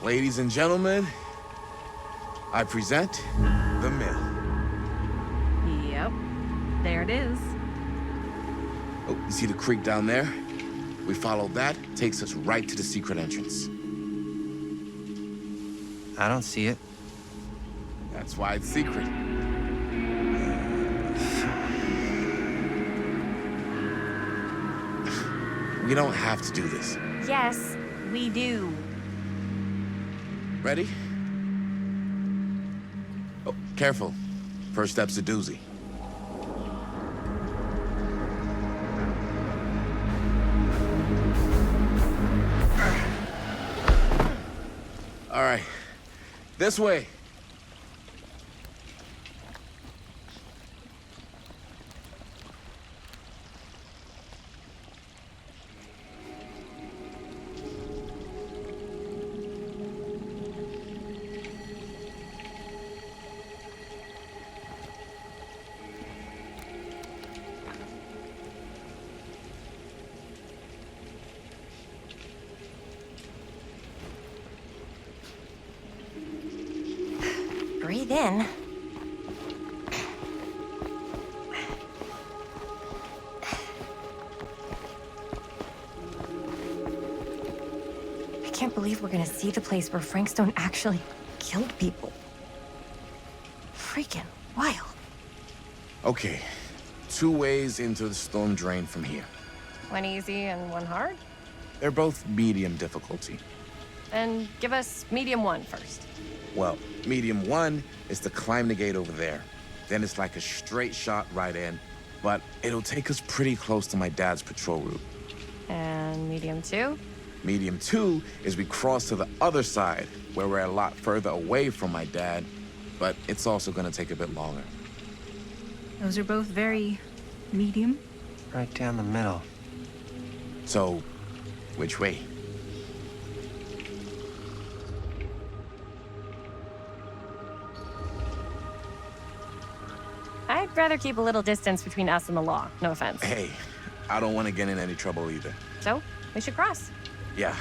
Ladies and gentlemen, I present the mill. Yep. There it is. Oh, you see the creek down there? We follow that, takes us right to the secret entrance. I don't see it. That's why it's secret. We don't have to do this. Yes, we do. Ready? Oh, careful. First step's a doozy. All right. This way. Breathe in. I can't believe we're gonna see the place where Frank Stone actually killed people. Freaking wild. Okay. 2 ways into the storm drain from here. One easy and one hard? They're both medium difficulty. And give us medium one first. Well, medium 1 is to climb the gate over there. Then it's like a straight shot right in, but it'll take us pretty close to my dad's patrol route. And medium two? Medium 2 is we cross to the other side, where we're a lot further away from my dad, but it's also gonna take a bit longer. Those are both very medium. Right down the middle. So, which way? I'd rather keep a little distance between us and the law. No offense. Hey, I don't want to get in any trouble either. So, we should cross. Yeah.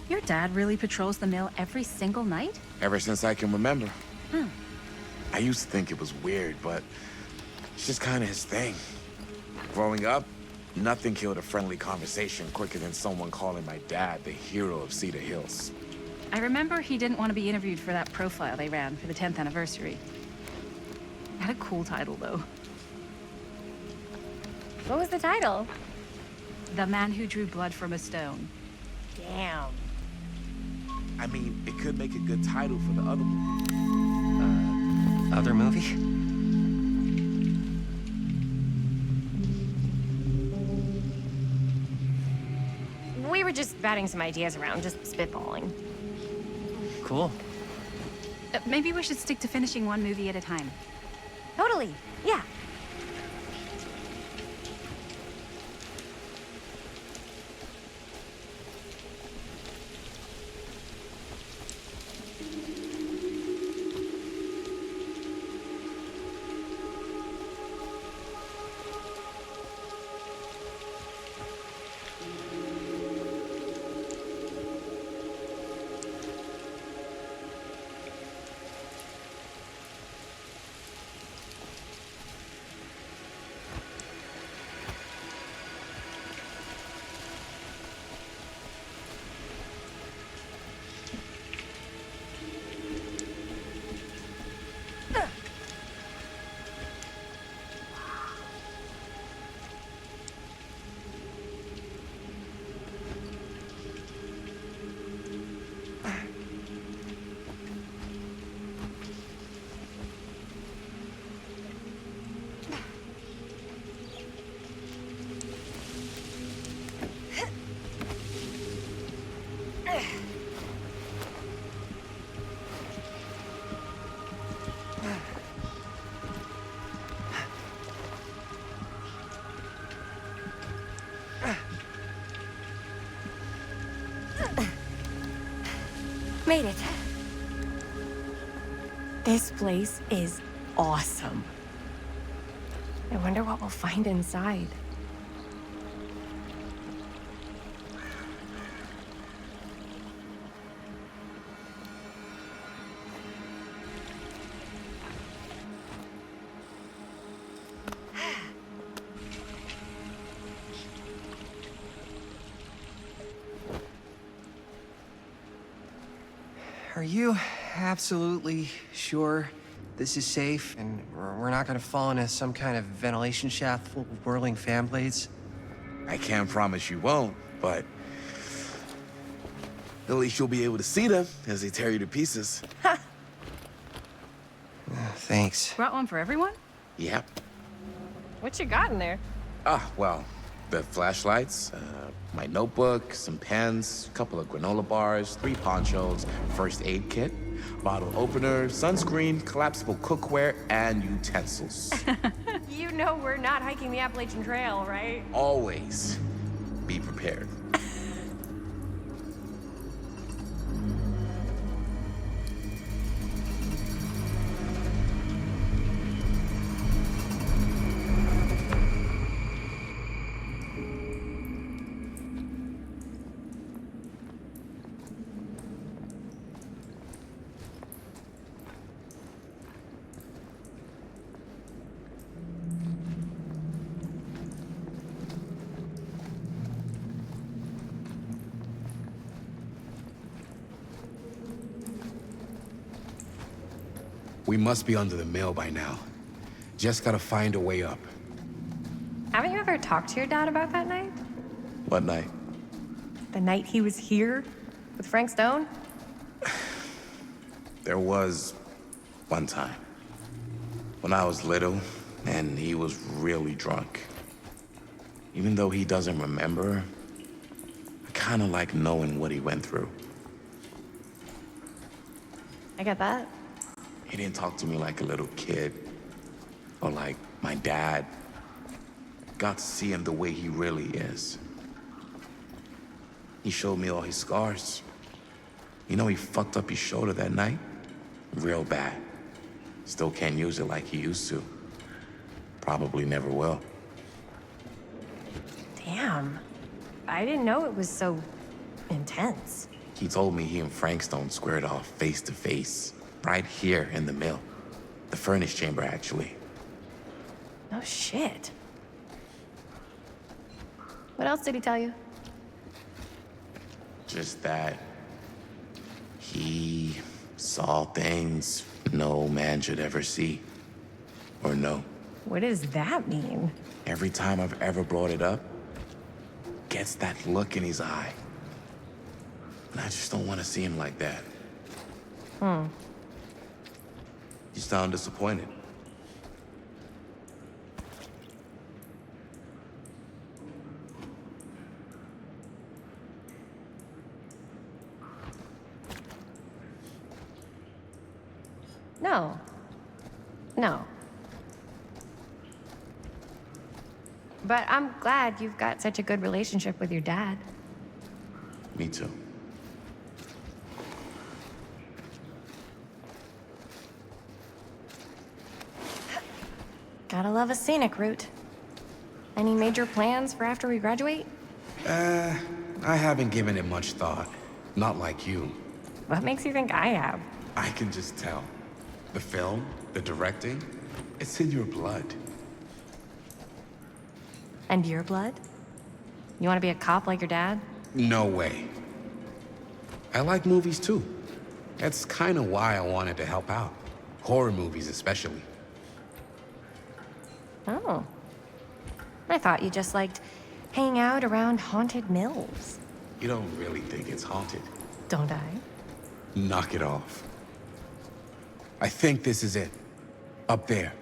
Your dad really patrols the mill every single night? Ever since I can remember. I used to think it was weird, but it's just kind of his thing. Growing up, nothing killed a friendly conversation quicker than someone calling my dad the hero of Cedar Hills. I remember he didn't want to be interviewed for that profile they ran for the 10th anniversary. Had a cool title, though. What was the title? The Man Who Drew Blood from a Stone. Damn. I mean, it could make a good title for the other movie. Other movie? We were just batting some ideas around, just spitballing. Cool. Maybe we should stick to finishing one movie at a time. Totally. Yeah. Made it. This place is awesome. I wonder what we'll find inside. Are you absolutely sure this is safe and we're not gonna fall into some kind of ventilation shaft full of whirling fan blades? I can't promise you won't, but at least you'll be able to see them as they tear you to pieces. Thanks. Brought one for everyone? Yep. What you got in there? Well, the flashlights, my notebook, some pens, a couple of granola bars, 3 ponchos, first aid kit, bottle opener, sunscreen, collapsible cookware, and utensils. You know we're not hiking the Appalachian Trail, right? Always be prepared. We must be under the mill by now. Just gotta find a way up. Haven't you ever talked to your dad about that night? What night? The night he was here with Frank Stone? There was one time when I was little and he was really drunk. Even though he doesn't remember, I kind of like knowing what he went through. I get that. He didn't talk to me like a little kid or like my dad. Got to see him the way he really is. He showed me all his scars. You know, he fucked up his shoulder that night? Real bad. Still can't use it like he used to. Probably never will. Damn. I didn't know it was so intense. He told me he and Frank Stone squared off face to face, right here in the mill. The furnace chamber, actually. No shit. What else did he tell you? Just that he saw things no man should ever see or know. What does that mean? Every time I've ever brought it up, gets that look in his eye. And I just don't want to see him like that. You sound disappointed. No. No. But I'm glad you've got such a good relationship with your dad. Me too. Gotta love a scenic route. Any major plans for after we graduate? I haven't given it much thought. Not like you. What makes you think I have? I can just tell. The film, the directing, it's in your blood. And your blood? You want to be a cop like your dad? No way. I like movies too. That's kind of why I wanted to help out. Horror movies especially. Oh. I thought you just liked hanging out around haunted mills. You don't really think it's haunted. Don't I? Knock it off. I think this is it. Up there.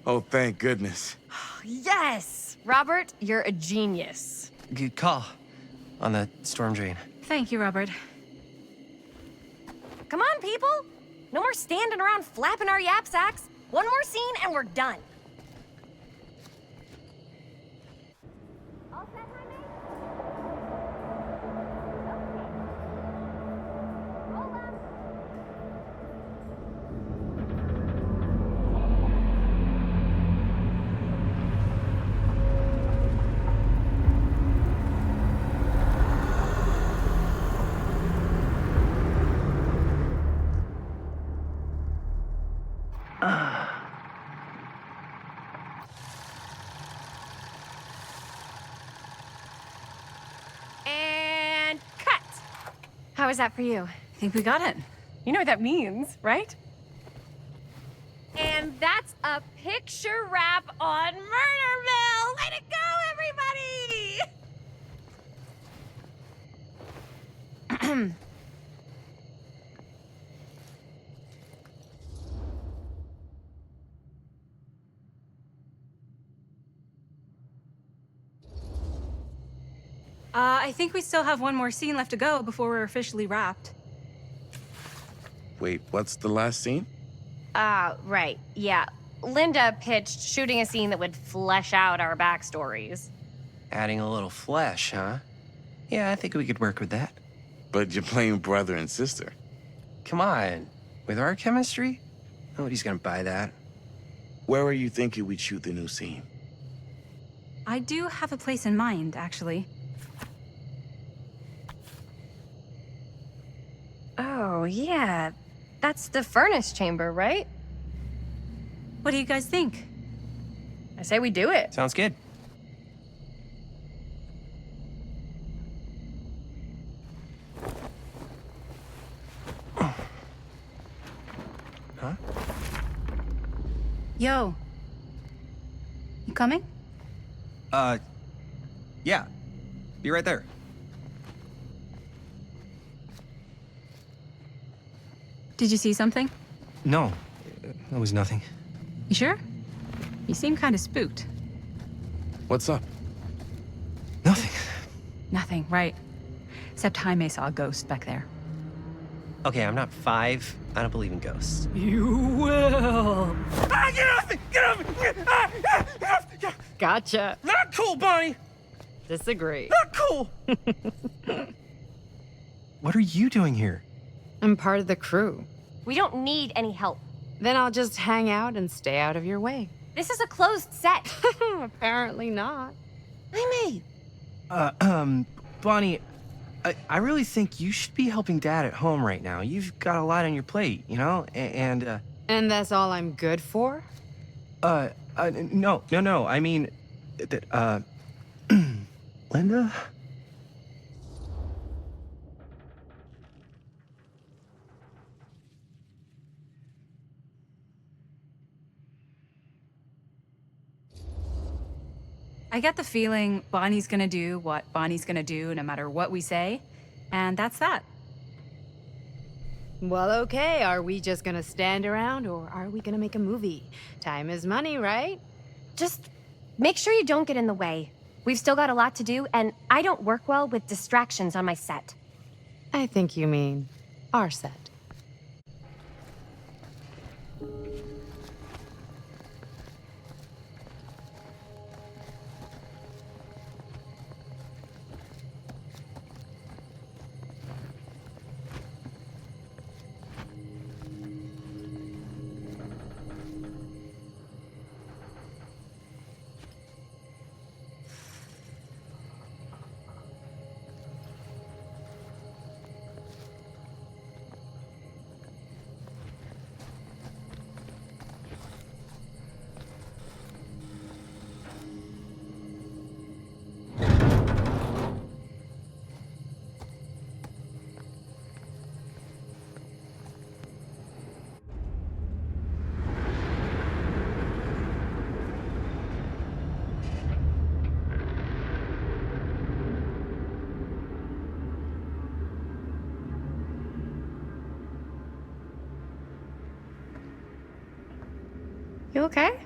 Oh, thank goodness. Yes! Robert, you're a genius. Good call on the storm drain. Thank you, Robert. Come on, people! No more standing around flapping our yap sacks. One more scene and we're done. All set, my mate? Okay. Roll up. And cut. How was that for you? I think we got it. You know what that means, right? And that's a picture wrap on Murderville! Way to go, everybody! I think we still have one more scene left to go before we're officially wrapped. Wait, what's the last scene? Right, yeah. Linda pitched shooting a scene that would flesh out our backstories. Adding a little flesh, huh? Yeah, I think we could work with that. But you're playing brother and sister. Come on. With our chemistry? Nobody's gonna buy that. Where are you thinking we'd shoot the new scene? I do have a place in mind, actually. Oh, yeah. That's the furnace chamber, right? What do you guys think? I say we do it. Sounds good. Huh? Yo. You coming? Yeah. Be right there. Did you see something? No, that was nothing. You sure? You seem kind of spooked. What's up? Nothing. Nothing, right. Except Jaime saw a ghost back there. Okay, I'm not 5. I don't believe in ghosts. You will. Ah, get off me! Get off me! Get off! Gotcha. Not cool, Bonnie! Disagree. Not cool! What are you doing here? I'm part of the crew. We don't need any help. Then I'll just hang out and stay out of your way. This is a closed set. Apparently not. Jaime! Bonnie, I really think you should be helping Dad at home right now. You've got a lot on your plate, you know? And And that's all I'm good for? no. I mean, Linda? I get the feeling Bonnie's gonna do what Bonnie's gonna do no matter what we say, and that's that. Well, okay. Are we just gonna stand around or are we gonna make a movie? Time is money, right? Just make sure you don't get in the way. We've still got a lot to do, and I don't work well with distractions on my set. I think you mean our set. You okay?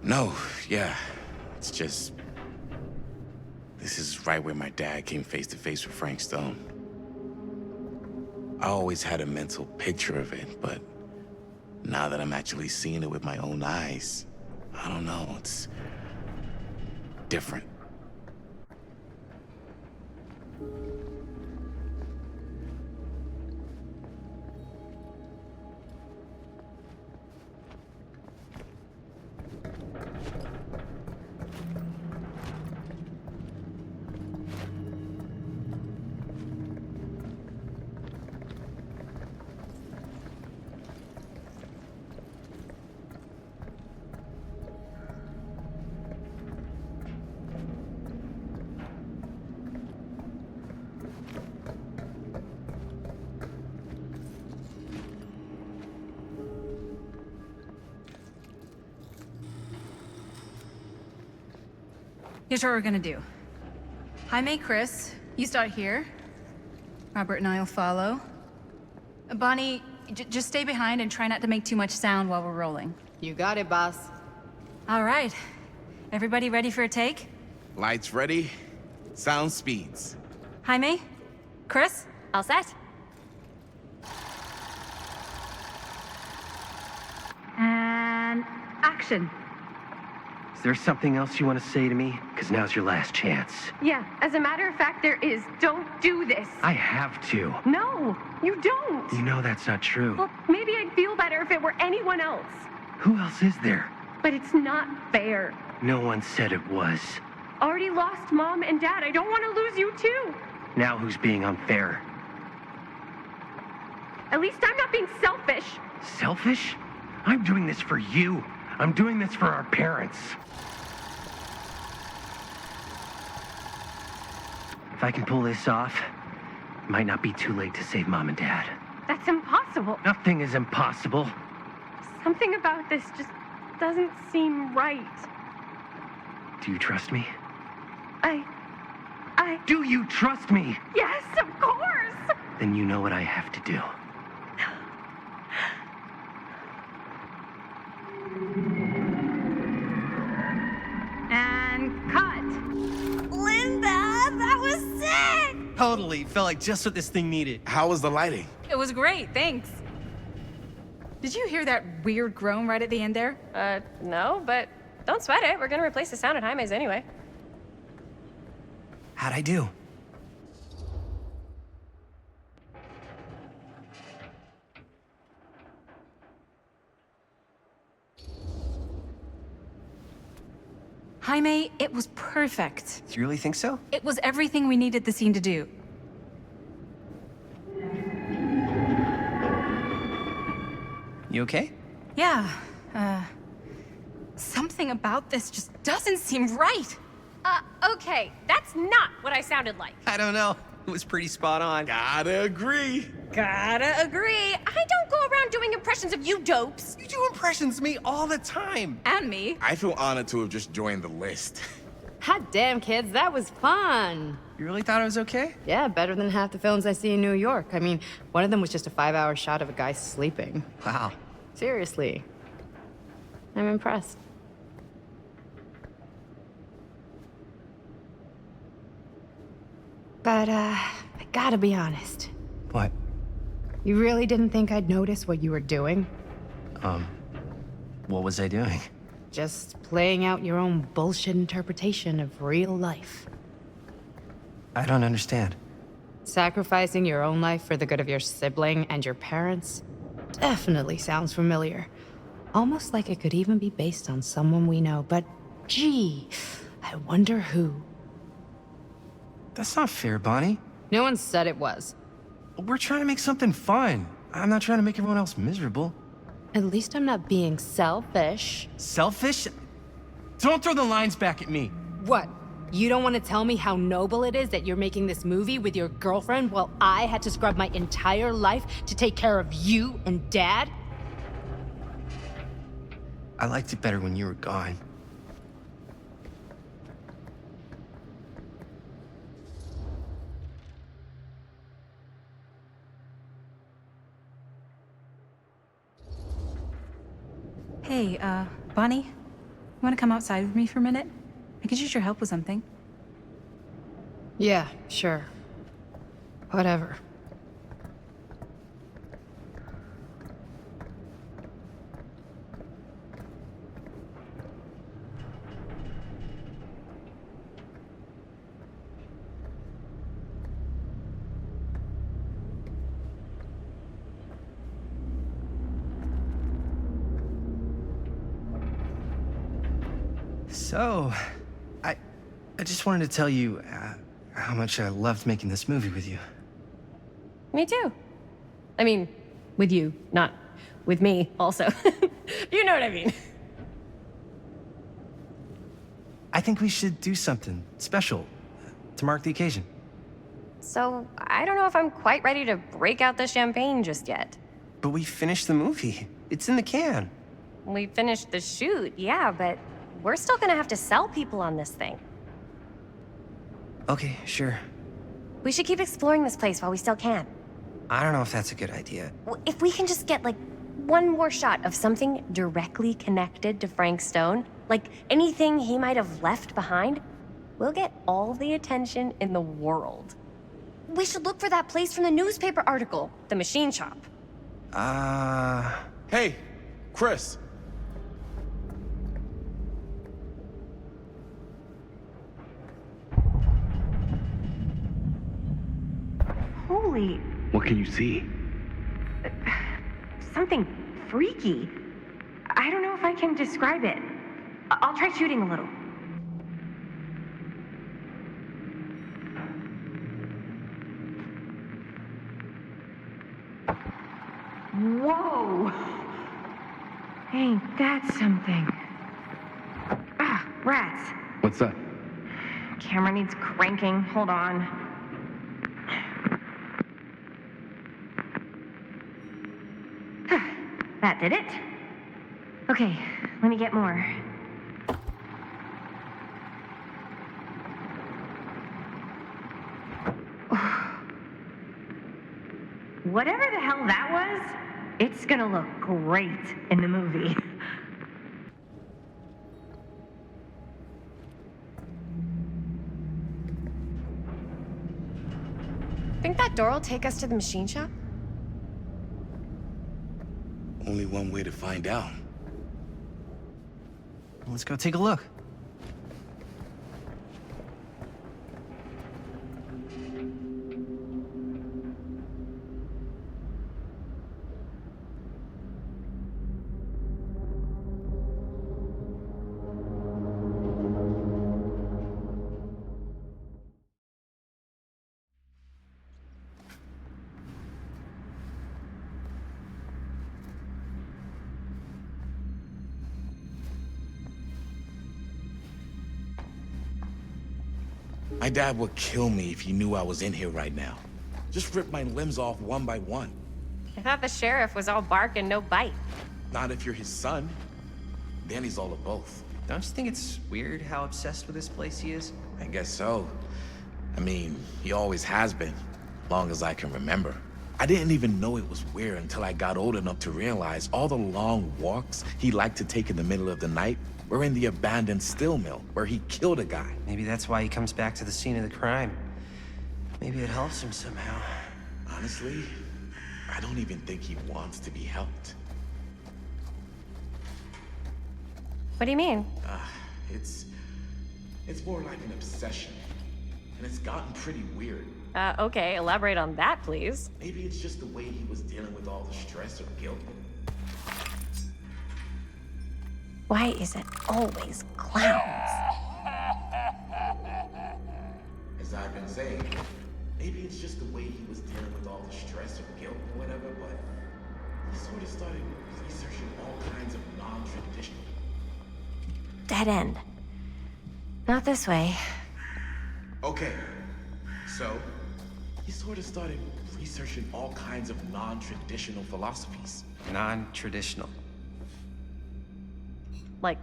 No, yeah. It's just... This is right where my dad came face to face with Frank Stone. I always had a mental picture of it, but now that I'm actually seeing it with my own eyes, I don't know, it's different. Here's what we're gonna do. Jaime, Chris, you start here. Robert and I will follow. Bonnie, just stay behind and try not to make too much sound while we're rolling. You got it, boss. All right. Everybody ready for a take? Lights ready, sound speeds. Jaime? Chris? All set? And action. Is there something else you want to say to me? Because now's your last chance. Yeah, as a matter of fact, there is. Don't do this. I have to. No, you don't. You know that's not true. Well, maybe I'd feel better if it were anyone else. Who else is there? But it's not fair. No one said it was. Already lost Mom and Dad. I don't want to lose you too. Now who's being unfair? At least I'm not being selfish. Selfish? I'm doing this for you. I'm doing this for our parents. If I can pull this off, it might not be too late to save Mom and Dad. That's impossible. Nothing is impossible. Something about this just doesn't seem right. Do you trust me? I... Do you trust me? Yes, of course! Then you know what I have to do. And cut. Linda, that was sick! Totally. Felt like just what this thing needed. How was the lighting? It was great, thanks. Did you hear that weird groan right at the end there? No, but don't sweat it. We're gonna replace the sound at Jaime's anyway. How'd I do? Jaime, it was perfect. Do you really think so? It was everything we needed the scene to do. You okay? Yeah, something about this just doesn't seem right. Okay, that's not what I sounded like. I don't know. It was pretty spot on. Gotta agree. Gotta agree. I don't go around doing impressions of you dopes. You do impressions of me all the time. And me. I feel honored to have just joined the list. Hot damn, kids, that was fun. You really thought it was okay? Yeah, better than half the films I see in New York. I mean, one of them was just a 5-hour shot of a guy sleeping. Wow. Seriously. I'm impressed. But, I gotta be honest. What? You really didn't think I'd notice what you were doing? What was I doing? Just playing out your own bullshit interpretation of real life. I don't understand. Sacrificing your own life for the good of your sibling and your parents definitely sounds familiar. Almost like it could even be based on someone we know, but gee, I wonder who. That's not fair, Bonnie. No one said it was. We're trying to make something fun. I'm not trying to make everyone else miserable. At least I'm not being selfish. Selfish? Don't throw the lines back at me. What? You don't want to tell me how noble it is that you're making this movie with your girlfriend while I had to scrub my entire life to take care of you and Dad? I liked it better when you were gone. Hey, Bonnie? want to come outside with me for a minute? I could use your help with something. Yeah, sure. Whatever. So, I just wanted to tell you how much I loved making this movie with you. Me too. I mean, with you, not with me, also. You know what I mean. I think we should do something special to mark the occasion. So, I don't know if I'm quite ready to break out the champagne just yet. But we finished the movie. It's in the can. We finished the shoot, yeah, but we're still gonna have to sell people on this thing. Okay, sure. We should keep exploring this place while we still can. I don't know if that's a good idea. If we can just get, like, one more shot of something directly connected to Frank Stone, like anything he might have left behind, we'll get all the attention in the world. We should look for that place from the newspaper article, the machine shop. Hey, Chris. Holy, What can you see? something freaky. I don't know if I can describe it. I'll try shooting a little. Whoa! Ain't that something? Ah, rats. What's up? Camera needs cranking. Hold on. That did it. Okay, let me get more. Whatever the hell that was, it's gonna look great in the movie. Think that door will take us to the machine shop? Only one way to find out. Let's go take a look. My dad would kill me if he knew I was in here right now. Just rip my limbs off one by one. I thought the sheriff was all bark and no bite. Not if you're his son. Then he's all of both. Don't you think it's weird how obsessed with this place he is? I guess so. I mean, he always has been, long as I can remember. I didn't even know it was weird until I got old enough to realize all the long walks he liked to take in the middle of the night were in the abandoned steel mill where he killed a guy. Maybe that's why he comes back to the scene of the crime. Maybe it helps him somehow. Honestly, I don't even think he wants to be helped. What do you mean? It's more like an obsession. And it's gotten pretty weird. Okay, elaborate on that, please. Maybe it's just the way he was dealing with all the stress or guilt. Why is it always clowns? As I've been saying, maybe it's just the way he was dealing with all the stress or guilt or whatever, but he sort of started researching all kinds of non-traditional. Dead end. Not this way. Okay, so he sort of started researching all kinds of non-traditional philosophies. Non-traditional. Like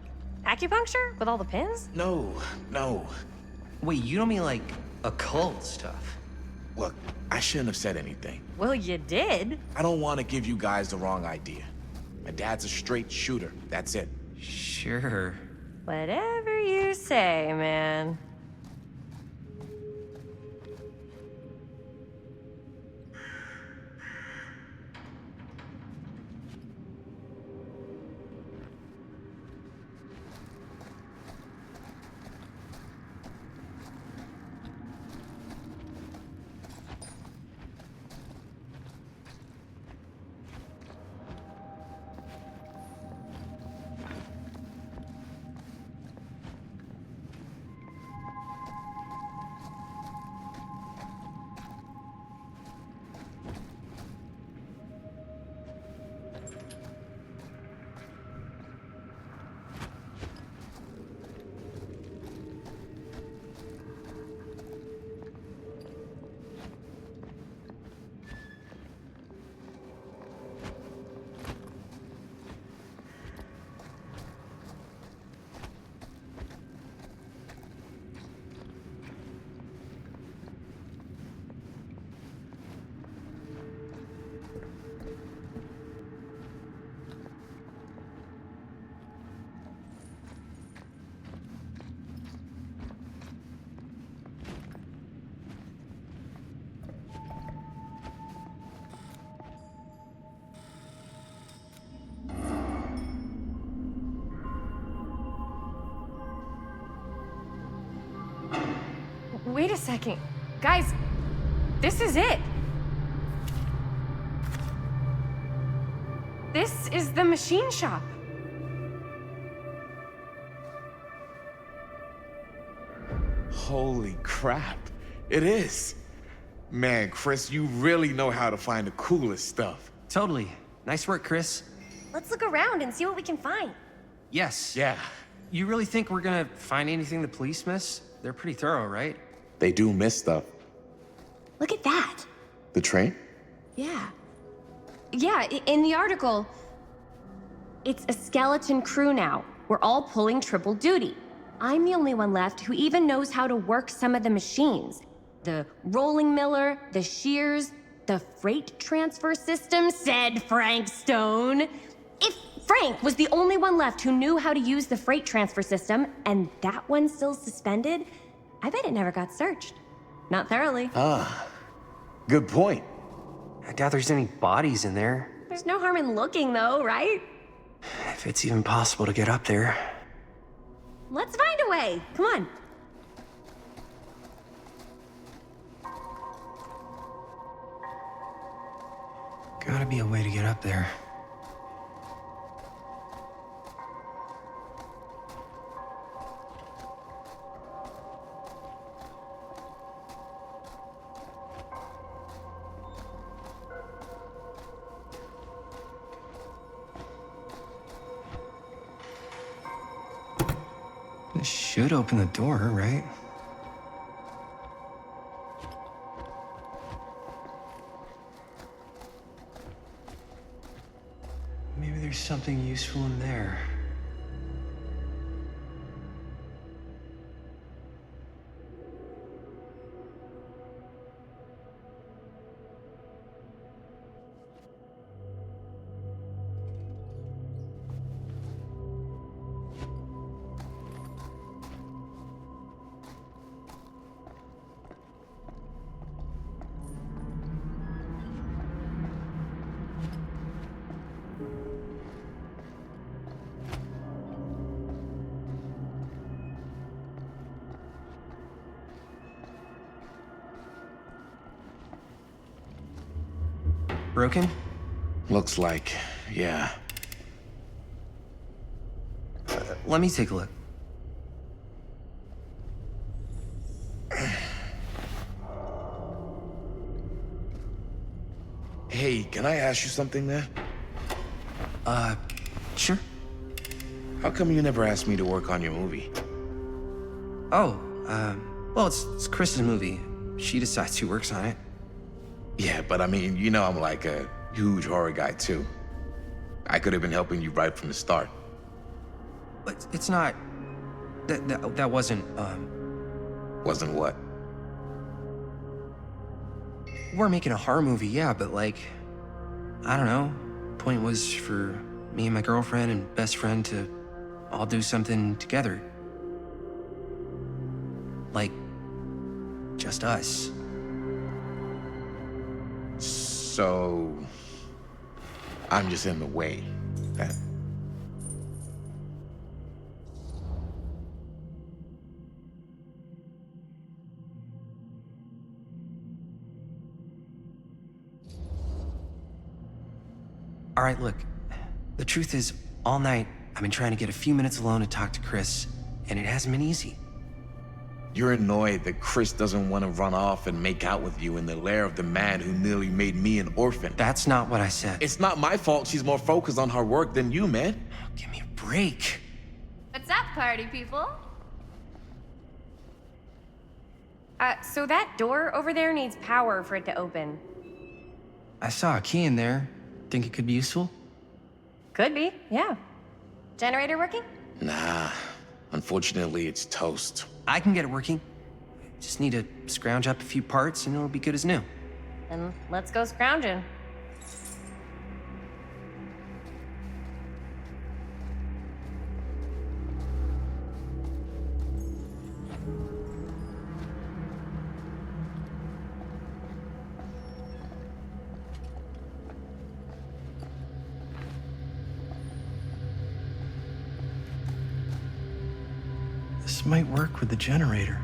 acupuncture with all the pins? No. Wait, you don't mean like occult stuff? Look, I shouldn't have said anything. Well, you did. I don't want to give you guys the wrong idea. My dad's a straight shooter, that's it. Sure. Whatever you say, man. Wait a second. Guys, this is it. This is the machine shop. Holy crap. It is. Man, Chris, you really know how to find the coolest stuff. Totally. Nice work, Chris. Let's look around and see what we can find. Yes. Yeah, You really think we're gonna find anything the police miss? They're pretty thorough, right? they do miss stuff. Look at that. The train? Yeah. Yeah, in the article, it's a skeleton crew now. We're all pulling triple duty. I'm the only one left who even knows how to work some of the machines. The rolling miller, the shears, the freight transfer system, said Frank Stone. If Frank was the only one left who knew how to use the freight transfer system, and that one's still suspended, I bet it never got searched. Not thoroughly. Good point. I doubt there's any bodies in there. There's no harm in looking, though, right? If it's even possible to get up there. Let's find a way. Come on. Gotta be a way to get up there. This should open the door, right? Maybe there's something useful in there. Broken? Looks like, yeah. Let me take a look. Hey, can I ask you something, man? Sure. How come you never asked me to work on your movie? Oh, well, it's Chris's movie. She decides who works on it. Yeah, but I mean, you know I'm like a huge horror guy, too. I could have been helping you right from the start. But it's not... That wasn't, Wasn't what? We're making a horror movie, yeah, but like... I don't know. Point was for me and my girlfriend and best friend to all do something together. Like, just us. So, I'm just in the way. That All right, look. The truth is, all night, I've been trying to get a few minutes alone to talk to Chris, and it hasn't been easy. You're annoyed that Chris doesn't want to run off and make out with you in the lair of the man who nearly made me an orphan. That's not what I said. It's not my fault she's more focused on her work than you, man. Give me a break. What's up, party people? So that door over there needs power for it to open. I saw a key in there. Think it could be useful? Could be, yeah. Generator working? Nah, unfortunately it's toast. I can get it working. Just need to scrounge up a few parts and it'll be good as new. Then let's go scrounging. This might work with the generator.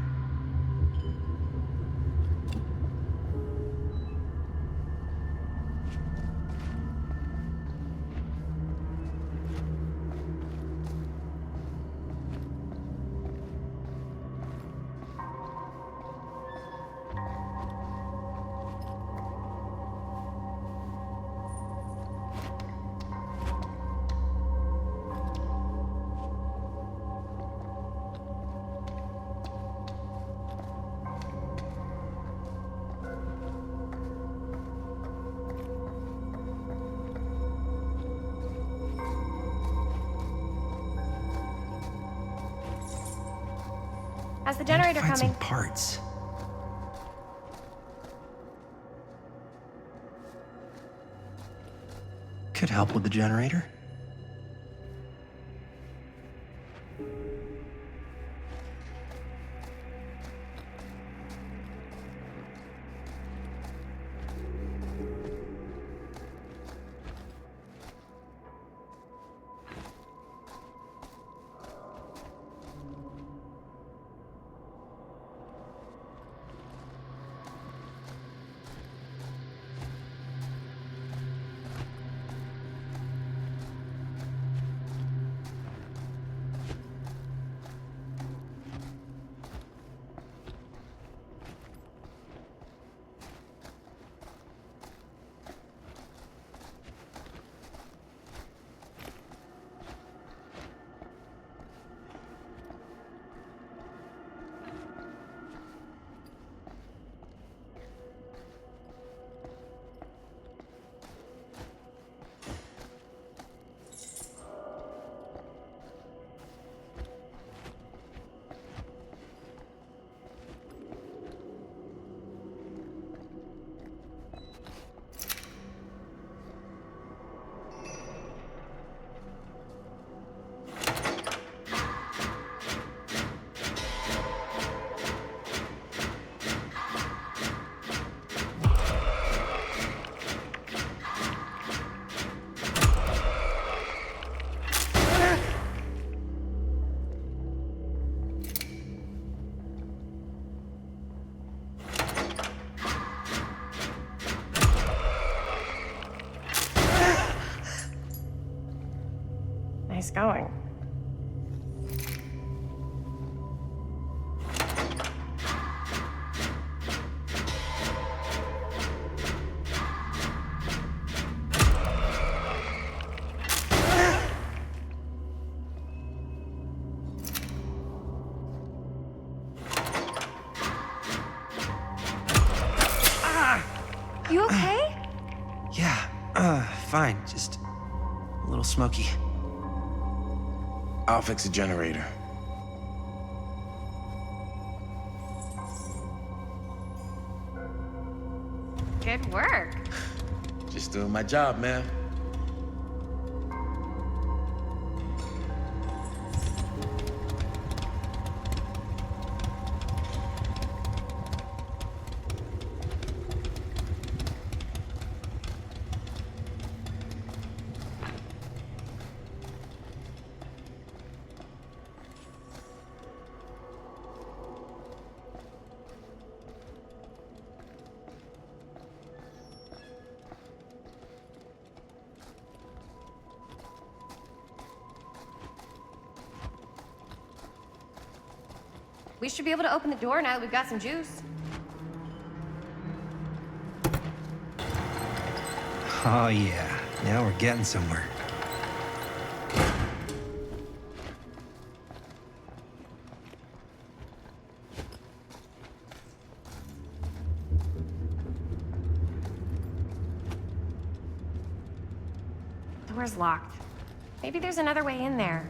How's the generator Find coming? some parts. Could help with the generator. Nice going. You okay? Yeah, fine. Just a little smoky. I'll fix the generator. Good work. Just doing my job, man. We should be able to open the door now that we've got some juice. Oh, yeah. Now we're getting somewhere. Door's locked. Maybe there's another way in there.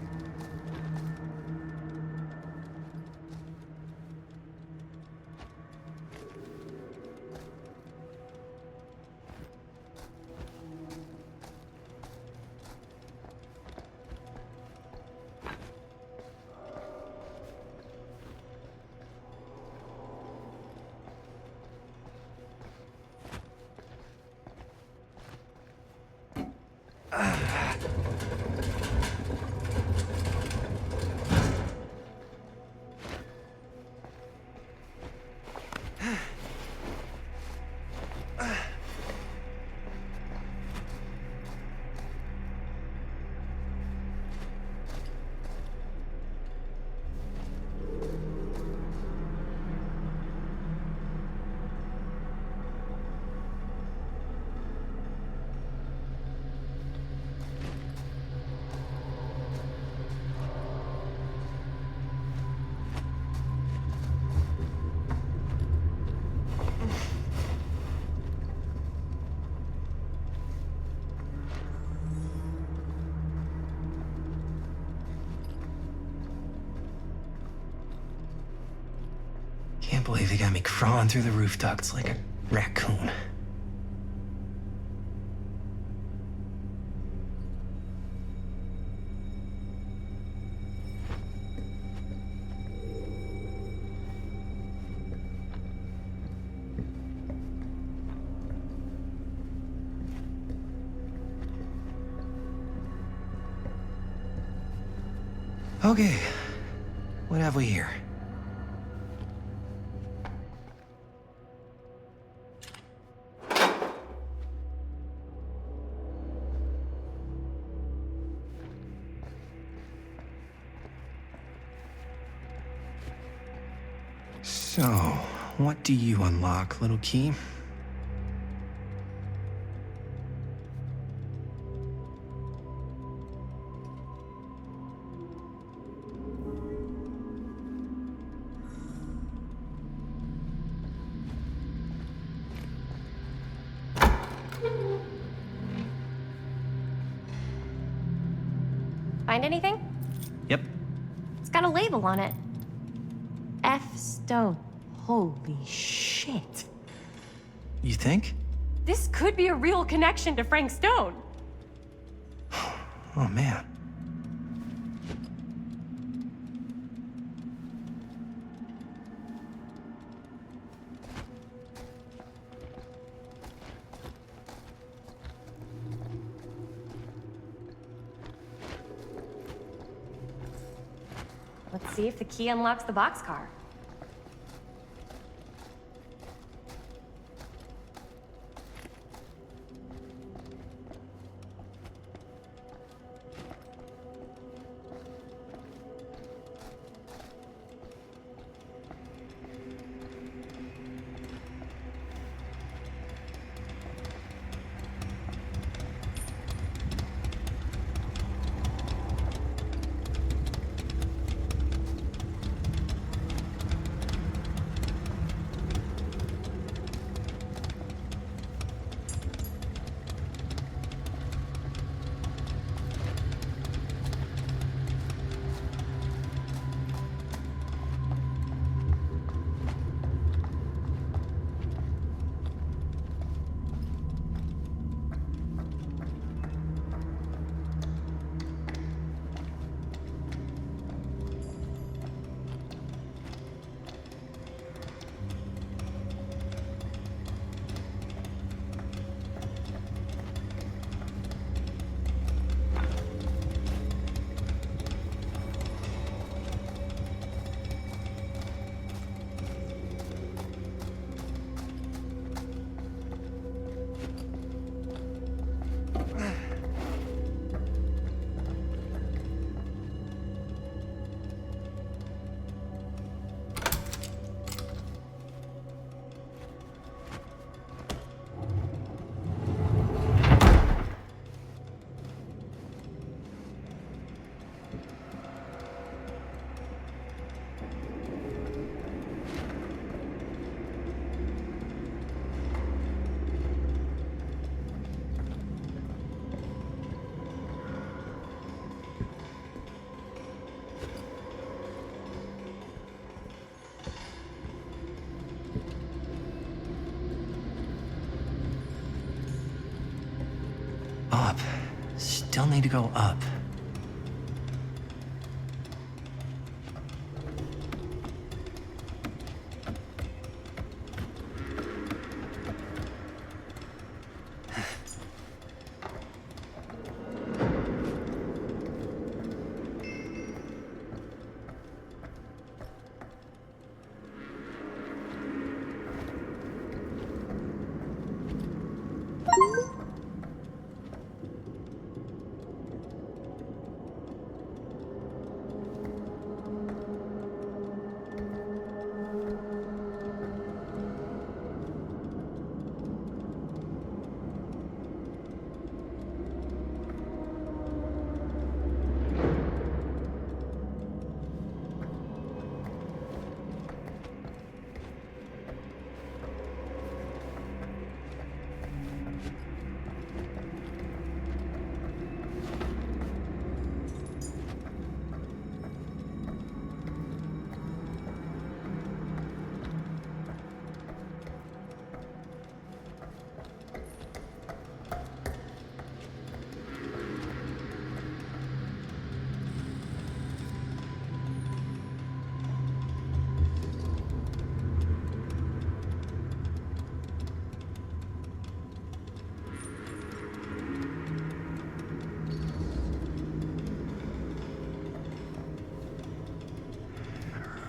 Can't believe they got me crawling through the roof ducts like a raccoon. Okay, what have we here? So, what do you unlock, little key? Find anything? Yep. It's got a label on it. F. Stone. Holy shit. You think? This could be a real connection to Frank Stone. Oh, man. Let's see if the key unlocks the boxcar. Up. Still need to go up.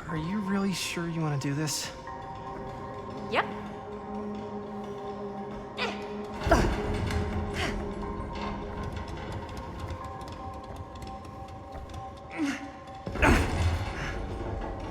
Are you really sure you want to do this? Yep.